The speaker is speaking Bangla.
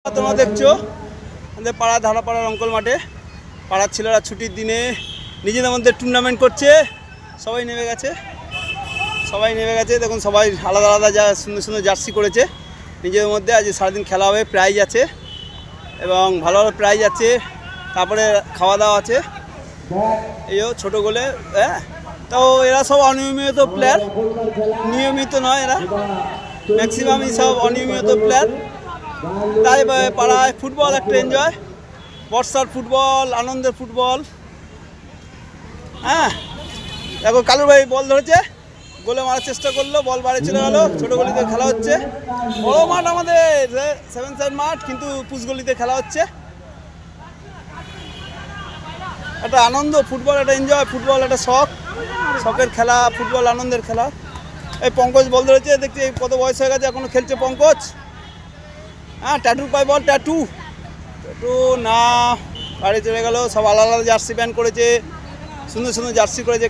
তোমরা দেখছো আমাদের পাড়া ধারাপাড়ার অঙ্কল মাঠে পাড়ার ছেলেরা ছুটির দিনে নিজেদের মধ্যে টুর্নামেন্ট করছে। সবাই নেমে গেছে দেখুন, সবাই আলাদা আলাদা যা সুন্দর সুন্দর জার্সি করেছে নিজেদের মধ্যে। আজ সারাদিন খেলা হবে, প্রাইজ আছে এবং ভালো ভালো প্রাইজ আছে, তারপরে খাওয়া দাওয়া আছে। এইও ছোটো গোলে, হ্যাঁ। তো এরা সব অনিয়মিত প্লেয়ার, নিয়মিত নয়, এরা ম্যাক্সিমামই সব অনিয়মিত প্লেয়ার। তাই পাড়ায় ফুটবল একটা এনজয়, বর্ষার ফুটবল, আনন্দের ফুটবল। হ্যাঁ, দেখো কালুর ভাই বল ধরেছে, গোলে মারার চেষ্টা করলো, বল বাড়ি চলে গেল। ছোটো গলিতে খেলা হচ্ছে, বড় মাঠ আমাদের 7 সাইড মাঠ, কিন্তু পুষগলিতে খেলা হচ্ছে। একটা আনন্দ, ফুটবল একটা এনজয়, ফুটবল একটা শখের খেলা, ফুটবল আনন্দের খেলা। এই পঙ্কজ বল ধরেছে, দেখছি কত বয়স হয়ে গেছে এখনো খেলছে পঙ্কজ। হ্যাঁ, ট্যাটু পাই বল, ট্যাটু না, বাড়ি চলে গেল। সব আলাদা আলাদা জার্সি প্যান্ট করেছে, সুন্দর সুন্দর জার্সি করেছে।